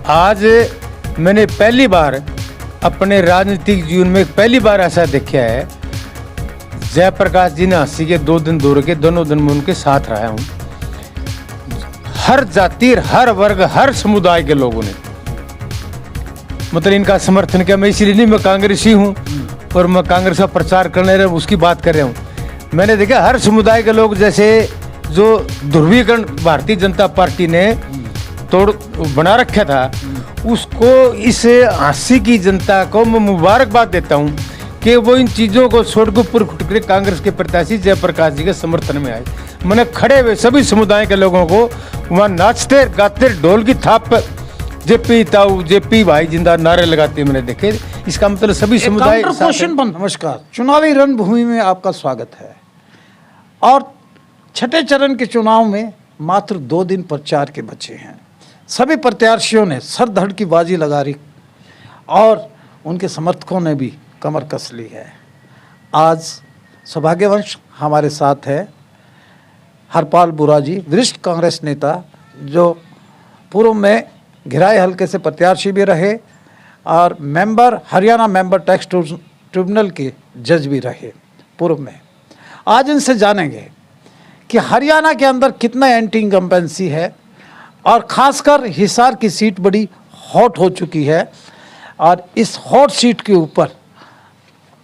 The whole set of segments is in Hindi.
आज मैंने पहली बार अपने राजनीतिक जीवन में पहली बार ऐसा देखा है, जयप्रकाश जी ने हंसी के 2 दिन दूर के दोनों दिन में उनके साथ रहा हूँ। हर जाति, हर वर्ग, हर समुदाय के लोगों ने मतलब इनका समर्थन किया। मैं इसलिए नहीं, मैं कांग्रेसी हूँ और मैं कांग्रेस का प्रचार करने रहे उसकी बात कर रहा हूँ। मैंने देखा हर समुदाय के लोग, जैसे जो ध्रुवीकरण भारतीय जनता पार्टी ने तोड़ बना रखा था, उसको इस हंसी की जनता को मैं मुबारकबाद देता हूँ कि वो इन चीज़ों को छोड़कर पूरे कांग्रेस के प्रत्याशी जयप्रकाश जी के समर्थन में आए। मैंने खड़े हुए सभी समुदाय के लोगों को वहाँ नाचते गाते ढोल की थाप पर जेपी ताऊ, जेपी भाई जिंदा नारे लगाते मैंने देखे। इसका मतलब सभी समुदाय। नमस्कार, चुनावी रणभूमि में आपका स्वागत है। और छठे चरण के चुनाव में मात्र 2 दिन प्रचार के बचे हैं। सभी प्रत्याशियों ने सर धड़ की बाजी लगा रही और उनके समर्थकों ने भी कमर कस ली है। आज सौभाग्यवंश हमारे साथ है हरपाल बुरा जी, वरिष्ठ कांग्रेस नेता, जो पूर्व में घिराई हल्के से प्रत्याशी भी रहे और हरियाणा मेंबर टैक्स ट्रिब्यूनल के जज भी रहे पूर्व में। आज इनसे जानेंगे कि हरियाणा के अंदर कितना एंटी इनकम्बेंसी है और खासकर हिसार की सीट बड़ी हॉट हो चुकी है और इस हॉट सीट के ऊपर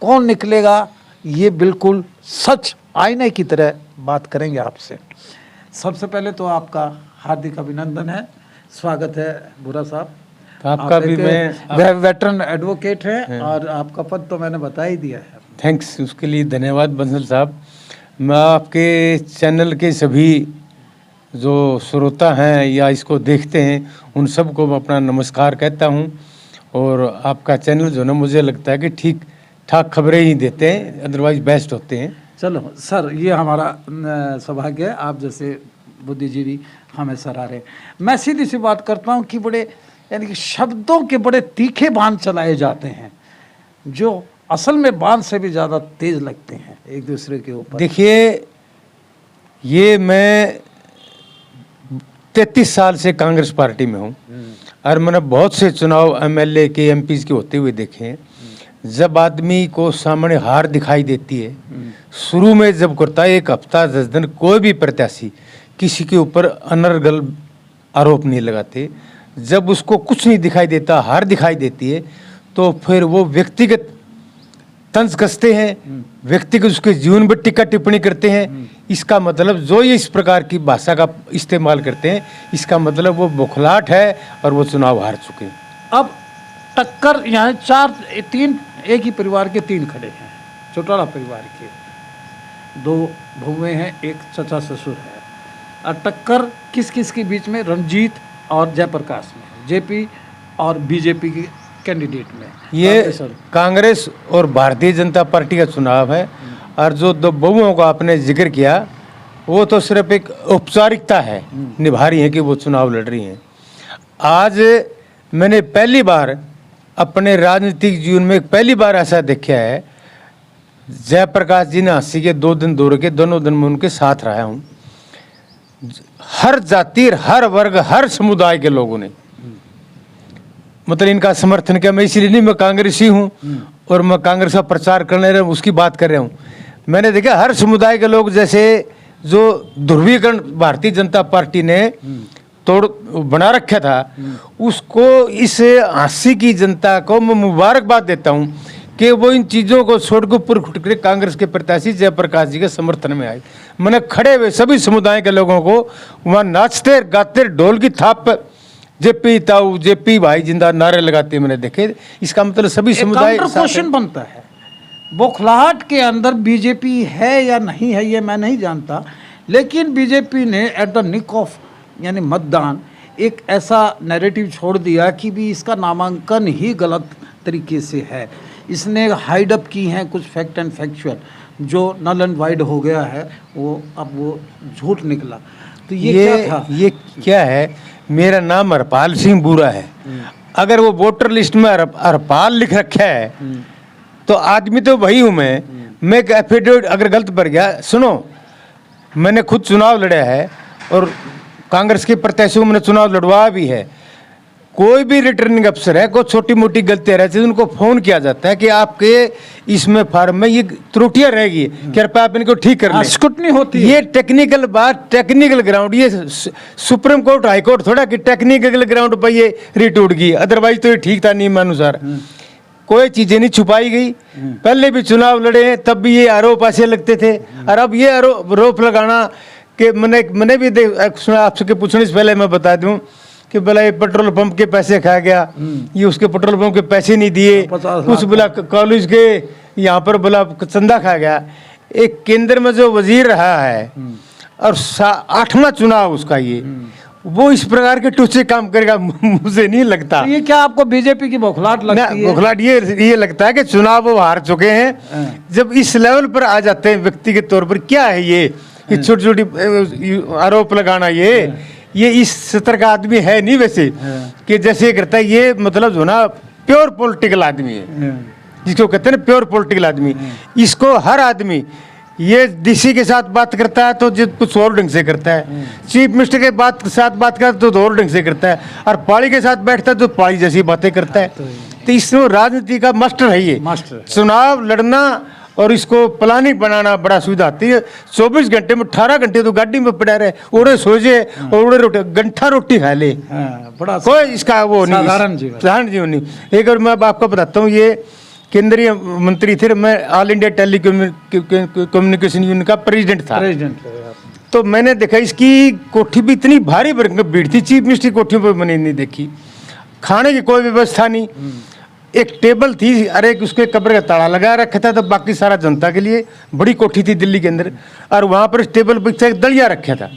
कौन निकलेगा, ये बिल्कुल सच आईने की तरह बात करेंगे आपसे। सबसे पहले तो आपका हार्दिक अभिनंदन है, स्वागत है बुरा साहब। आपका भी मैं वेटरन एडवोकेट हैं और आपका पद तो मैंने बता ही दिया है। थैंक्स, उसके लिए धन्यवाद बंसल साहब। मैं आपके चैनल के सभी जो श्रोता हैं या इसको देखते हैं उन सबको मैं अपना नमस्कार कहता हूं। और आपका चैनल जो ना मुझे लगता है कि ठीक ठाक खबरें ही देते हैं, अदरवाइज बेस्ट होते हैं। चलो सर, ये हमारा सौभाग्य है, आप जैसे बुद्धिजीवी हमें सराहे। मैं सीधी सी बात करता हूँ कि बड़े यानी कि शब्दों के बड़े तीखे बाण चलाए जाते हैं जो असल में बाण से भी ज़्यादा तेज लगते हैं एक दूसरे के ऊपर। देखिए, ये मैं 33 साल से कांग्रेस पार्टी में हूँ और मैंने बहुत से चुनाव एमएलए के, एमपीज के होते हुए देखे हैं। जब आदमी को सामने हार दिखाई देती है, शुरू में जब करता है 1 हफ्ता 10 दिन, कोई भी प्रत्याशी किसी के ऊपर अनर्गल आरोप नहीं लगाते। जब उसको कुछ नहीं दिखाई देता, हार दिखाई देती है, तो फिर वो व्यक्तिगत तंज कसते हैं, व्यक्तिगत उसके जीवन पर टीका टिप्पणी करते हैं। इसका मतलब जो ये इस प्रकार की भाषा का इस्तेमाल करते हैं, इसका मतलब वो बौखलाहट है और वो चुनाव हार चुके हैं। अब टक्कर यहाँ 3 एक ही परिवार के 3 खड़े हैं, चौटाला परिवार के 2 बहुएं हैं, 1 चचा ससुर है। और टक्कर किस किस के बीच में? रंजीत और जयप्रकाश में, जेपी और बीजेपी के कैंडिडेट में। ये कांग्रेस और भारतीय जनता पार्टी का चुनाव है। और जो 2 बहुओं का आपने जिक्र किया, वो तो सिर्फ एक औपचारिकता है, निभा रही है कि वो चुनाव लड़ रही हैं। आज मैंने पहली बार अपने राजनीतिक जीवन में पहली बार ऐसा देखा है, जयप्रकाश जी ने हंसी के 2 दिन दूर के दोनों दिन में उनके साथ रहा हूँ। हर जाति, हर वर्ग, हर समुदाय के लोगों ने मतलब इनका समर्थन किया। मैं इसलिए नहीं, मैं कांग्रेसी हूँ और मैं कांग्रेस का प्रचार करने रहे उसकी बात कर रहा हूँ। मैंने देखा हर समुदाय के लोग, जैसे जो ध्रुवीकरण भारतीय जनता पार्टी ने तोड़ बना रखा था, उसको इस हंसी की जनता को मैं मुबारकबाद देता हूँ कि वो इन चीज़ों को छोड़कर पूरे कांग्रेस के प्रत्याशी जयप्रकाश जी के समर्थन में आए। मैंने खड़े हुए सभी समुदाय के लोगों को वहाँ नाचते गाते ढोल की थाप पर जेपी ताऊ, जेपी भाई जिंदा नारे लगाते मैंने देखे। इसका मतलब सभी समुदाय। क्वेश्चन बनता है, बौखलाहट के अंदर बीजेपी है या नहीं है ये मैं नहीं जानता, लेकिन बीजेपी ने एट द निक ऑफ यानी मतदान एक ऐसा नैरेटिव छोड़ दिया कि भी इसका नामांकन ही गलत तरीके से है। इसने हाइड अप की हैं कुछ फैक्ट एंड फैक्चुअल, जो नल एंड वाइड हो गया है, वो अब वो झूठ निकला। तो ये क्या था? ये क्या है? मेरा नाम हरपाल सिंह बुरा है। अगर वो वोटर लिस्ट में हरपाल लिख रखा है तो आदमी तो वही हूँ मैं एक एफिडेविट अगर गलत भर गया। सुनो, मैंने खुद चुनाव लड़ा है और कांग्रेस के प्रत्याशी को मैंने चुनाव लड़वाया भी है। कोई भी रिटर्निंग अफसर है, कोई छोटी मोटी गलतियां रहती है, उनको फोन किया जाता है कि आपके इसमें फार्म में ये त्रुटियां रहेगी, कृपया आप इनको ठीक कर लें। स्क्रूटनी होती है। ये टेक्निकल बात, टेक्निकल ग्राउंड, ये सुप्रीम कोर्ट हाई कोर्ट थोड़ा कि टेक्निकल ग्राउंड पर ये रीट उठ गई, अदरवाइज तो ये ठीक था नियमानुसार। कोई चीजें नहीं छुपाई गई। पहले भी चुनाव लड़े हैं तब भी ये आरोप ऐसे लगते थे, और अब ये आरोप लगाना कि मैंने भी सुना। आपसे पूछने से पहले मैं बता दूं कि बोला ये पेट्रोल पंप के पैसे खा गया, ये उसके पेट्रोल पंप के पैसे नहीं दिए, कुछ बोला कॉलेज के यहाँ पर बोला चंदा खा गया। एक केंद्र में जो वजीर रहा है और 8वां चुनाव उसका, ये वो इस प्रकार के टूचे काम करेगा मुझे नहीं लगता। तो ये क्या आपको बीजेपी की बौखलाहट लगती है? बौखलाहट ये लगता है कि चुनाव वो हार चुके हैं। जब इस लेवल पर आ जाते हैं व्यक्तिगत तौर पर, क्या है ये छोटी छोटी आरोप लगाना, ये इस स्तर का आदमी है नहीं वैसे कि जैसे करता है। ये मतलब जो ना प्योर पॉलिटिकल आदमी है, जिसको कहते हैं ना प्योर पॉलिटिकल आदमी। इसको हर आदमी, ये डीसी के साथ बात करता है तो कुछ और ढंग से करता है, चीफ मिनिस्टर के साथ बात करता है तो और ढंग से करता है, और पार्टी के साथ बैठता है तो पार्टी जैसी बातें करता है। तो इसमें राजनीति का मास्टर है ये। चुनाव लड़ना और इसको प्लानिंग बनाना बड़ा सुविधा आती है। 24 घंटे में 18 घंटे तो गाड़ी में पड़ा रहे, ओड़े सोचे और ओड़े गंठा रोटी खा ले, बड़ा कोई इसका वो नहीं, साधारण जीवन नहीं। एक और मैं आपको बताता हूँ, ये केंद्रीय मंत्री थे, मैं all India tele communication union का प्रेसिडेंट था। तो मैंने देखा इसकी कोठी भी इतनी भारी भीड़ थी, चीफ मिनिस्टर की कोठी पर मैंने नहीं देखी। खाने की कोई व्यवस्था नहीं, एक टेबल थी, अरे उसके कब्र का ताला लगा रखा था, तो बाकी सारा जनता के लिए बड़ी कोठी थी दिल्ली के अंदर, और वहाँ पर टेबल पर एक दलिया रखा था।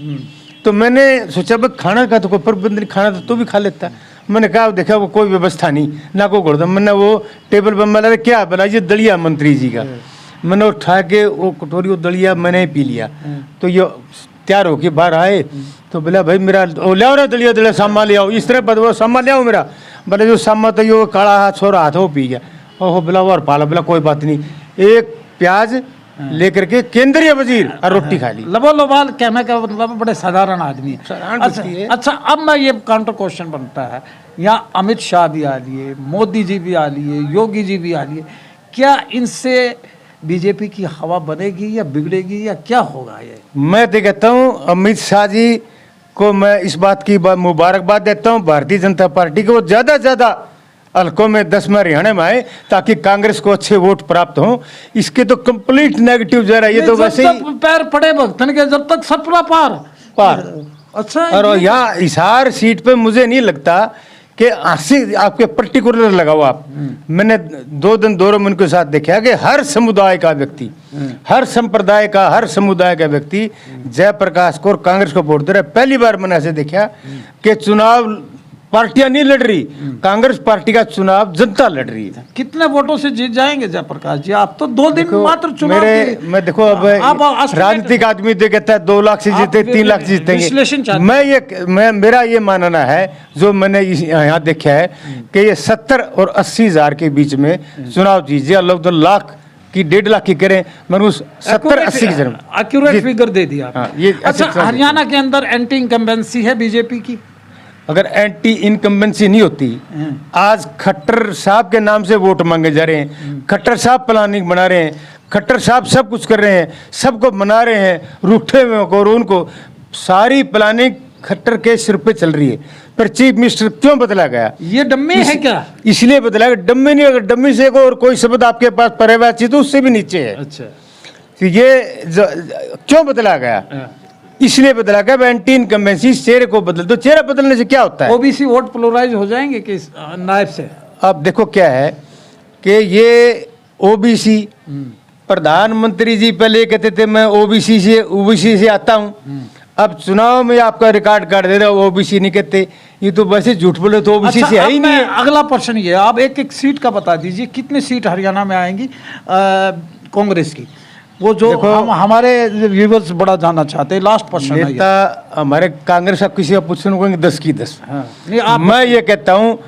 तो मैंने सोचा भाई खाना का तो कोई प्रबंध नहीं, खाना तो भी खा लेता। मैंने कहा देखा वो कोई व्यवस्था नहीं, ना कोई घोड़दम। मैंने वो टेबल पर मैंने क्या बोला, ये दलिया मंत्री जी का। मैंने उठा के वो कटोरी वो दलिया मैंने पी लिया। तो ये तैयार होके बाहर आए तो बोला भाई मेरा ले आओ दलिया दलिया सामा ले आओ, इस तरह बदलो सामा ले आओ मेरा। बोले जो सामा तो ये काला हाथ छोरा हाथ वो पी गया। ओहो बोला और पाला, बोला कोई बात नहीं, एक प्याज लेकर के केंद्रीय वजीर और रोटी खा ली। लबोलबाल कहने का मतलब बड़े साधारण आदमी है। अच्छा अब मैं ये काउंटर क्वेश्चन बनता है, यहाँ अमित शाह भी आ लिए, मोदी जी भी आ लिए, योगी जी भी आ लिए, क्या इनसे बीजेपी की हवा बनेगी या बिगड़ेगी या क्या होगा? ये मैं तो कहता हूँ अमित शाह जी को मैं इस बात की मुबारकबाद देता हूँ। भारतीय जनता पार्टी को ज्यादा से ज्यादा हल्कों में 10 में हरियाणा में आए ताकि कांग्रेस को अच्छे वोट प्राप्त हो। इसके तो कंप्लीट नेगेटिव जा रहा है ये तो वैसे ही पैर पड़े भक्तन के, जब तक सपना पार। अच्छा, और यहाँ हिसार सीट पे मुझे नहीं लगता कि आंसी आपके पर्टिकुलर लगाओ आप। मैंने 2 दिन दौरों में उनके साथ देखा कि हर समुदाय का व्यक्ति, हर संप्रदाय का, हर समुदाय का व्यक्ति जयप्रकाश को और कांग्रेस को वोट दे रहा है। पहली बार मैंने ऐसे देखा कि चुनाव पार्टियां नहीं लड़ रही, कांग्रेस पार्टी का चुनाव जनता लड़ रही है। कितने वोटों से जीत जाएंगे जयप्रकाश जी? आप तो 2 दिन मात्र चुनाव मैं देखो अब राजनीतिक आदमी तो कहता है 2 लाख से जीते, 3 लाख से जीतेंगे। मैं मेरा ये मानना है, जो मैंने यहाँ देखा है कि ये 70 और 80 हजार के बीच में चुनाव जीजिए, लोग 2 लाख की 1.5 लाख की करें, मैंने उस 70-80 की जरूर एक्यूरेट फिगर दे दिया। अच्छा, हरियाणा के अंदर एंटी इनकम्बेंसी है बीजेपी की? अगर एंटी इनकम्बेंसी नहीं होती, आज खट्टर साहब के नाम से वोट मांगे जा रहे हैं, खट्टर साहब प्लानिंग बना रहे हैं, खट्टर साहब सब कुछ कर रहे हैं, सबको मना रहे हैं, रूठे हुए को और उनको सारी प्लानिंग खट्टर के सिर पे चल रही है। पर चीफ मिनिस्टर क्यों बदला गया? ये डम्मी है क्या? इसलिए बदला गया। डम्मी नहीं, अगर डम्मी से और कोई शब्द आपके पास पर्यावाची तो उससे भी नीचे है। अच्छा, तो ये क्यों बदला गया? इसलिए बदला गया एंटी इनकम्बेंसी, चेहरे को बदल दो। चेहरा बदलने से क्या होता है? ओबीसी वोट पोलराइज हो जाएंगे कि नायब से? अब देखो क्या है कि ये ओबीसी प्रधानमंत्री जी पहले कहते थे मैं ओबीसी से आता हूँ, अब चुनाव में आपका रिकॉर्ड काट दे रहा है ओबीसी नहीं कहते। ये तो वैसे झूठ बोले तो ओबीसी से है ही नहीं है। अगला प्रश्न ये, आप एक सीट का बता दीजिए, कितनी सीट हरियाणा में आएंगी कांग्रेस की? वो जो हमारे व्यूवर्स बड़ा जानना चाहते हैं। लास्ट प्रश्न नेता हमारे कांग्रेस का किसी का पूछने को 10 की 10। नहीं, मैं ये कहता हूँ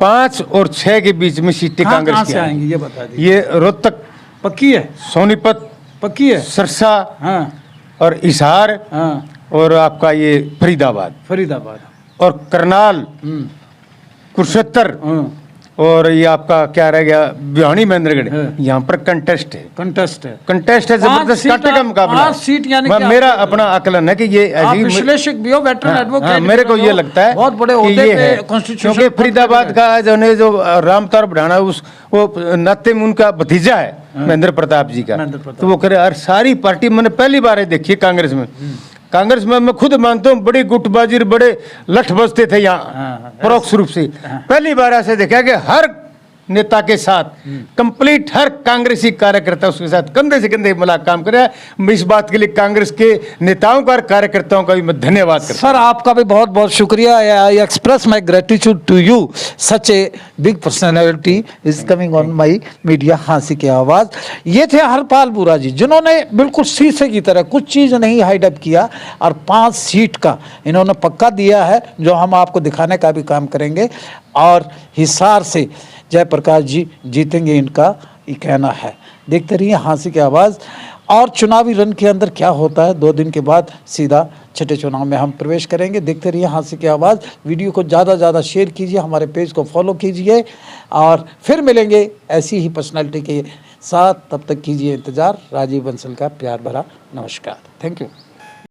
5 और 6 के बीच में सीटें कांग्रेस की आएंगी। ये बता दीजिए। ये रोहतक पक्की है, सोनीपत पक्की है, सरसा और हिसार और आपका ये फरीदाबाद और करनाल कुरुक्षेत्र और ये आपका क्या रह गया भिवानी महेंद्रगढ़, यहाँ पर कंटेस्ट है। कंटेस्ट है, कंटेस्ट है, जबरदस्त कांटे का मुकाबला। 5 सीट यानी कि मेरा अपना आकलन है कि ये आप अजीब विश्लेषक भी हो, वेटरन एडवोकेट, मेरे को ये लगता है बहुत बड़े कि ओहदे ये पे है, कॉन्स्टिट्यूशन क्योंकि फरीदाबाद का जो रामतार बढ़ाना उस वो नाते में उनका भतीजा है महेंद्र प्रताप जी का, तो वो करे। और सारी पार्टी मैंने पहली बार देखी कांग्रेस में। कांग्रेस में मैं खुद मानता हूँ बड़ी गुटबाजी, बड़े लठ बजते थे यहाँ परोक्ष रूप से। पहली बार ऐसे देखा कि हर नेता के साथ कंप्लीट हर कांग्रेसी कार्यकर्ता उसके साथ कंधे से कंधे मिला काम कर रहा है। मैं इस बात के लिए कांग्रेस के नेताओं का और कार्यकर्ताओं का भी मैं धन्यवाद करता हूं। सर आपका भी बहुत बहुत शुक्रिया। I express my gratitude to you, such a big personality is coming on my media. हाँसी की आवाज़, ये थे हरपाल बुरा जी, जिन्होंने बिल्कुल शीशे की तरह कुछ चीज़ नहीं हाइड अप किया और 5 सीट का इन्होंने पक्का दिया है, जो हम आपको दिखाने का भी काम करेंगे। और हिसार से जयप्रकाश जी जीतेंगे, इनका ये कहना है। देखते रहिए हाँसी की आवाज़। और चुनावी रण के अंदर क्या होता है, 2 दिन के बाद सीधा छठे चुनाव में हम प्रवेश करेंगे। देखते रहिए हाँसी की आवाज़। वीडियो को ज़्यादा से ज़्यादा शेयर कीजिए, हमारे पेज को फॉलो कीजिए और फिर मिलेंगे ऐसी ही पर्सनालिटी के साथ। तब तक कीजिए इंतज़ार। राजीव बंसल का प्यार भरा नमस्कार। Thank you.